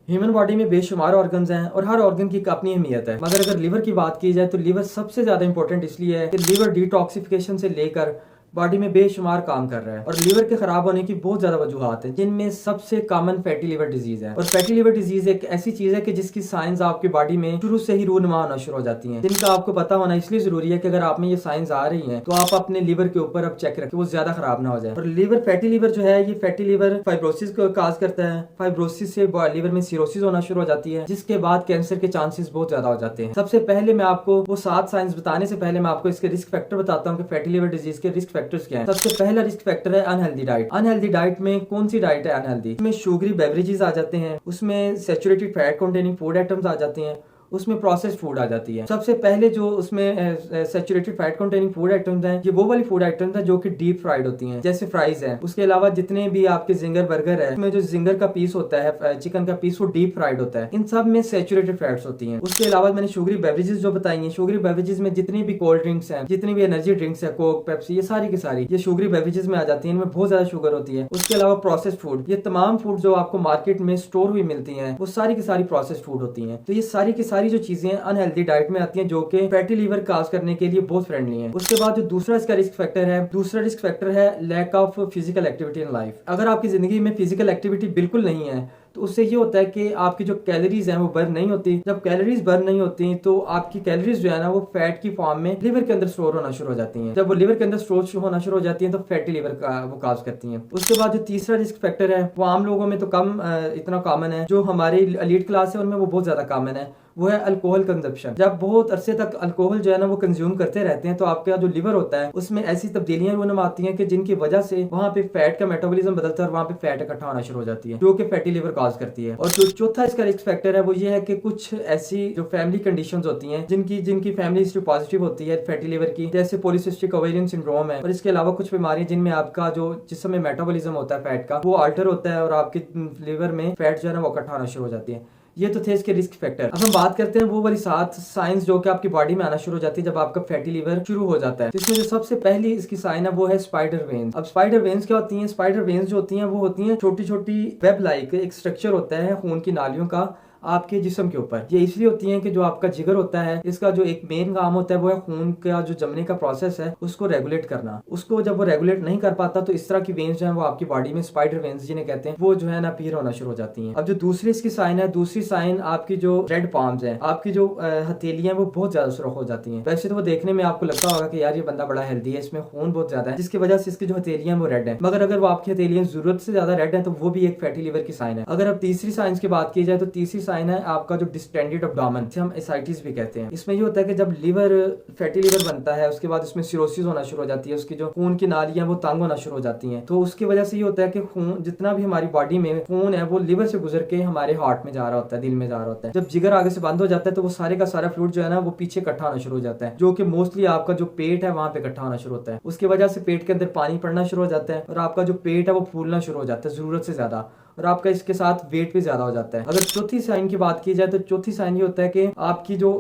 Human body में बेशुमार organs हैं और हर ऑर्गन की एक अपनी अहमियत है, मगर अगर लिवर की बात की जाए तो लिवर सबसे ज्यादा इंपॉर्टेंट इसलिए है कि लिवर डिटॉक्सिफिकेशन से लेकर बॉडी में बेशुमार काम कर रहा है। और लिवर के खराब होने की बहुत ज्यादा वजूहत है, जिनमें सबसे कॉमन फैटी लिवर डिजीज है। और फैटी लिवर डिजीज एक ऐसी चीज है कि जिसकी साइंस आपकी बॉडी में शुरू से ही रूनुमा होना शुरू हो जाती है, जिनका आपको पता होना इसलिए जरूरी है कि अगर आप में ये साइंस आ रही है तो आप अपने लिवर के ऊपर अब चेक रखें, वो ज्यादा खराब ना हो जाए। और लिवर फैटी लिवर जो है, ये फैटी लिवर फाइब्रोसिस को काज करता है। फाइब्रोसिस से लिवर में सिरोसिस होना शुरू हो जाती है, जिसके बाद कैंसर के चांसेस बहुत ज्यादा हो जाते हैं। सबसे पहले मैं आपको वो 7 साइंस बताने से पहले मैं आपको इसके रिस्क फैक्टर बताता हूँ कि फैटी लिवर डिजीज के रिस्क फैक्टर्स क्या है। सबसे पहला रिस्क फैक्टर है अनहेल्दी डाइट। अनहेल्दी डाइट में कौन सी डाइट है अनहेल्दी? उसमें शुगरी बेवरेजेस आ जाते हैं, उसमें saturated fat containing food items आ जाते हैं, उसमें प्रोसेस्ड फूड आ जाती है। सबसे पहले जो उसमें saturated fat containing food items हैं, ये वो वाली फूड आइटम्स हैं जो कि डीप फ्राइड होती हैं, जैसे फ्राइज हैं। उसके अलावा जितने भी आपके जिंगर बर्गर है, उसमें जो जिंगर का पीस होता है, चिकन का पीस, वो डीप फ्राइड होता है। इन सब में सैचुरेटेड फैट्स होती हैं। उसके अलावा मैंने शुगरी बेवरेजेस जो बताई हैं, शुगरी बेवरेजेस में जितनी भी कोल्ड ड्रिंक्स हैं, जितनी भी एनर्जी ड्रिंक्स है, कोक, पेप्सी, ये सारी की सारी ये शुगरी बेवरेजेस में आ जाती है। इनमें बहुत ज्यादा शुगर होती है। उसके अलावा प्रोसेस्ड फूड, ये तमाम फूड जो आपको मार्केट में स्टोर हुई मिलती है, वो सारी की सारी प्रोसेस्ड फूड होती है। तो ये सारी की सारी जो चीजें हेल्दी डाइट में आती हैं, जो कि फैटी लीवर काज करने के लिए बहुत फ्रेंडली है। उसके बाद जो दूसरा इसका रिस्क फैक्टर है, दूसरा रिस्क फैक्टर है lack of physical activity in life. अगर आपकी जिंदगी में फिजिकल एक्टिविटी बिल्कुल नहीं है तो उससे ये होता है कि आपकी जो कैलोरीज हैं वो बर्न नहीं होती। जब कैलोरीज बर्न नहीं होती तो आपकी कैलोरीज जो है ना वो फैट की फॉर्म में लिवर के अंदर स्टोर होना शुरू हो जाती हैं। जब वो लिवर के अंदर स्टोर होना शुरू हो जाती हैं तो फैटी लिवर का वो काज करती हैं। उसके बाद जो तीसरा रिस्क फैक्टर है वो आम लोगों में तो कम इतना कॉमन है, जो हमारी एलीट क्लास है उनमें वो बहुत ज्यादा कॉमन है, वो है अल्कोहल कंजप्शन। जब बहुत अरसे तक अल्कोहल जो है ना वो कंज्यूम करते रहते हैं तो आपका जो लिवर होता है उसमें ऐसी तब्दीलियां रूनुमा आती हैं कि जिनकी वजह से वहाँ पे फैट का मेटाबॉलिज्म बदलता है और वहाँ पे फैट इकट्ठा होना शुरू हो जाती है, जो कि फैटी लिवर कॉज करती है। और जो चौथा इसका रिस्क फैक्टर है वो ये है कि कुछ ऐसी जो फैमिली कंडीशंस होती हैं जिनकी फैमिली हिस्ट्री पॉजिटिव होती है फैटी लिवर की, जैसे पॉलीसिस्टिक ओवेरियन सिंड्रोम है। और इसके अलावा कुछ बीमारियां जिनमें आपका जो जिसम में मेटाबॉलिज्म होता है फैट का वो अल्टर होता है और आपके लिवर में फैट जो है ना वो इकट्ठा होना शुरू हो जाती है। ये तो थे इसके रिस्क फैक्टर। अब हम बात करते हैं वो वाली 7 साइंस जो कि आपकी बॉडी में आना शुरू हो जाती है जब आपका फैटी लिवर शुरू हो जाता है। तो इसमें जो सबसे पहली इसकी साइन है वो है स्पाइडर वेन्स। अब स्पाइडर वेन्स क्या होती हैं? स्पाइडर वेन्स जो होती हैं वो होती हैं छोटी छोटी वेब लाइक एक स्ट्रक्चर होता है खून की नालियों का आपके जिस्म के ऊपर। ये इसलिए होती है कि जो आपका जिगर होता है इसका जो एक मेन काम होता है वो है खून का जो जमने का प्रोसेस है उसको रेगुलेट करना। उसको जब वो रेगुलेट नहीं कर पाता तो इस तरह की वेन्स जो है वो आपकी बॉडी में स्पाइडर वेन्स जिन्हें कहते हैं वो जो है ना अपीयर होना शुरू हो जाती हैं। अब जो दूसरी इसकी साइन है, दूसरी साइन आपकी जो रेड पाम्स है, आपकी जो हथेलियां वो बहुत ज्यादा सुरख हो जाती हैं। वैसे तो वो देखने में आपको लगता होगा कि यार ये बंदा बड़ा हेल्दी है, इसमें खून बहुत ज्यादा है, जिसकी वजह से इसकी जो हथेलियां वो रेड है, मगर अगर वो आपकी हथेलियां जरूरत से ज्यादा रेड है तो वो भी एक फैटी लिवर की साइन है। अगर अब तीसरी साइंस की बात की जाए तो तीसरी साइन है आपका जो डिस्टेंडेड एब्डोमेन, जिसे हम एसाइटिस भी कहते हैं। इसमें ये होता है कि जब लिवर फैटी लिवर बनता है उसके बाद उसमें सिरोसिस होना शुरू हो जाती है, उसकी जो खून की नालियां वो तंग होना शुरू हो जाती हैं। तो उसकी वजह से ये होता है कि खून जितना भी हमारी बॉडी में खून है वो लिवर से गुजर के हमारे हार्ट में जा रहा होता है, दिल में जा रहा होता है। जब जिगर आगे से बंद हो जाता है तो वो सारे का सारा फ्लूइड जो है ना वो पीछे इकट्ठा होना शुरू हो जाता है, जो कि मोस्टली आपका जो पेट है वहां पे इकट्ठा होना शुरू होता है। उसकी वजह से पेट के अंदर पानी पड़ना शुरू हो जाता है और आपका जो पेट है वो फूलना शुरू हो जाता है जरूरत से ज्यादा, और आपका इसके साथ वेट भी ज्यादा हो जाता है। अगर चौथी साइन की बात की जाए तो चौथी साइन ये होता है कि आपकी जो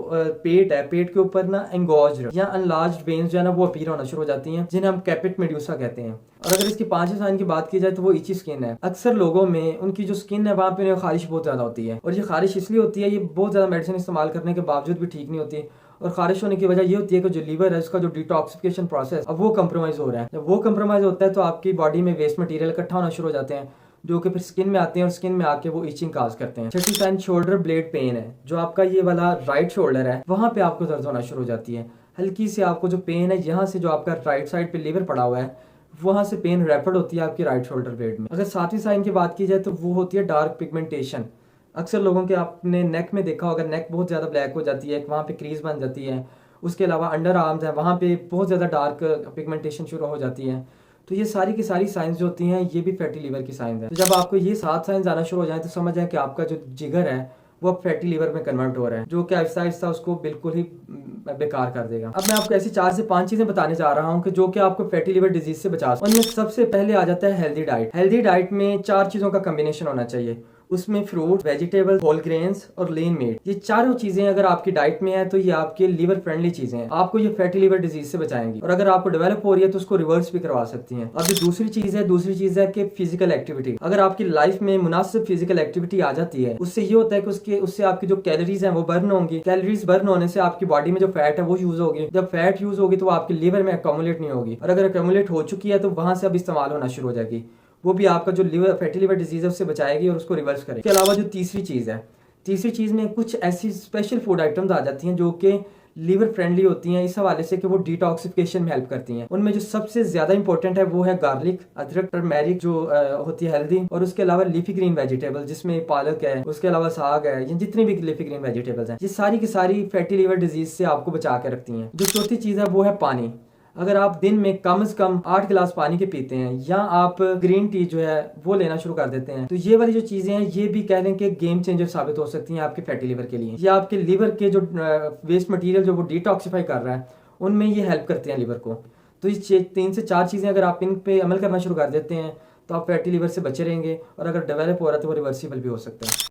पेट है, पेट के ऊपर ना एंगोज्ड या अनलार्ज्ड वेन्स जो है ना वो अपीयर होना शुरू हो जाती हैं, जिन्हें हम कैपिट मेड्यूसा कहते हैं। और अगर इसकी पांचवी साइन की बात की जाए तो वो इची स्किन है। अक्सर लोगों में उनकी जो स्किन है वहां पे खारिश बहुत ज्यादा होती है, और ये खारिश इसलिए होती है, ये बहुत ज्यादा मेडिसिन इस्तेमाल करने के बावजूद भी ठीक नहीं होती। और खारिश होने की वजह ये होती है कि जो लीवर है उसका जो डिटॉक्सिफिकेशन प्रोसेस अब वो कंप्रोमाइज हो रहा है। जब वो कंप्रोमाइज होता है तो आपकी बॉडी में वेस्ट मटेरियल इकट्ठा होना शुरू हो जाते हैं, जो कि फिर स्किन में आते हैं और स्किन में आके वो इचिंग काज करते हैं। छठी साइन शोल्डर ब्लेड पेन है। जो आपका ये वाला राइट शोल्डर है वहां पे आपको दर्द होना शुरू हो जाती है। हल्की से आपको जो पेन है यहाँ से जो आपका राइट साइड पे लीवर पड़ा हुआ है वहां से पेन रैपिड होती है आपकी राइट शोल्डर ब्लेड में। अगर सातवीं साइन की बात की जाए तो वो होती है डार्क पिगमेंटेशन। अक्सर लोगों के आपने नेक में देखा होगा, नेक बहुत ज्यादा ब्लैक हो जाती है, वहां पे क्रीज बन जाती है। उसके अलावा अंडर आर्म्स है, वहां पे बहुत ज्यादा डार्क पिगमेंटेशन शुरू हो जाती है। तो ये सारी की सारी साइंस जो होती हैं ये भी फैटी लिवर की साइंस है। तो जब आपको ये 7 साइंस आना शुरू हो जाए तो समझ जाए कि आपका जो जिगर है वो अब फैटी लिवर में कन्वर्ट हो रहा है, जो कि आहिस्ता आहिस्ता उसको बिल्कुल ही बेकार कर देगा। अब मैं आपको ऐसी 4 से 5 चीजें बताने जा रहा हूँ कि जो कि आपको फैटी लिवर डिजीज से बचा सकती है। उनमें सबसे पहले आ जाता है हेल्दी डाइट। हेल्दी डाइट में 4 चीजों का कॉम्बिनेशन होना चाहिए। उसमें फ्रूट, वेजिटेबल, होल ग्रेन्स और लीन मीट, ये चारों चीजें अगर आपकी डाइट में है तो ये आपके लीवर फ्रेंडली चीजें हैं, आपको ये फैटी लीवर डिजीज से बचाएंगी। और अगर आपको डेवलप हो रही है तो उसको रिवर्स भी करवा सकती हैं। अब जो दूसरी चीज है कि फिजिकल एक्टिविटी, अगर आपकी लाइफ में मुनासिब फिजिकल एक्टिविटी आ जाती है, उससे ये होता है कि उससे आपकी जो कैलोरीज हैं वो बर्न होंगी। कैलोरीज बर्न होने से आपकी बॉडी में जो फैट है वो यूज होगी। जब फैट यूज होगी तो आपके लीवर में अकोमुलेट नहीं होगी, और अगर अकोमुलेट हो चुकी है तो वहां से अब इस्तेमाल होना शुरू हो जाएगी। वो भी आपका जो लिवर फैटी लिवर डिजीज है उससे बचाएगी और उसको रिवर्स करेगी। इसके अलावा जो तीसरी चीज में कुछ ऐसी स्पेशल फूड आइटम्स आ जाती हैं जो कि लीवर फ्रेंडली होती हैं, इस हवाले से कि वो डिटॉक्सिफिकेशन में हेल्प करती हैं। उनमें जो सबसे ज्यादा इंपॉर्टेंट है वो है गार्लिक, अदरक, टर्मेरिक जो होती है हेल्दी, और उसके अलावा लीफी ग्रीन वेजिटेबल जिसमें पालक है, उसके अलावा साग है, ये जितनी भी लीफी ग्रीन वेजिटेबल्स हैं ये सारी की सारी फैटी लीवर डिजीज से आपको बचा के रखती हैं। जो चौथी चीज है वो है पानी। अगर आप दिन में कम से कम 8 गिलास पानी के पीते हैं या आप ग्रीन टी जो है वो लेना शुरू कर देते हैं तो ये वाली जो चीजें हैं ये भी कह लें कि गेम चेंजर साबित हो सकती हैं आपके फैटी लिवर के लिए। या आपके लिवर के जो वेस्ट मटेरियल जो वो डिटॉक्सिफाई कर रहा है उनमें ये हेल्प करते हैं लिवर को। तो ये 3 से 4 चीजें अगर आप इन पे अमल करना शुरू कर देते हैं तो आप फैटी लिवर से बचे रहेंगे, और अगर डेवलप हो रहा है तो वो रिवर्सिबल भी हो सकता है।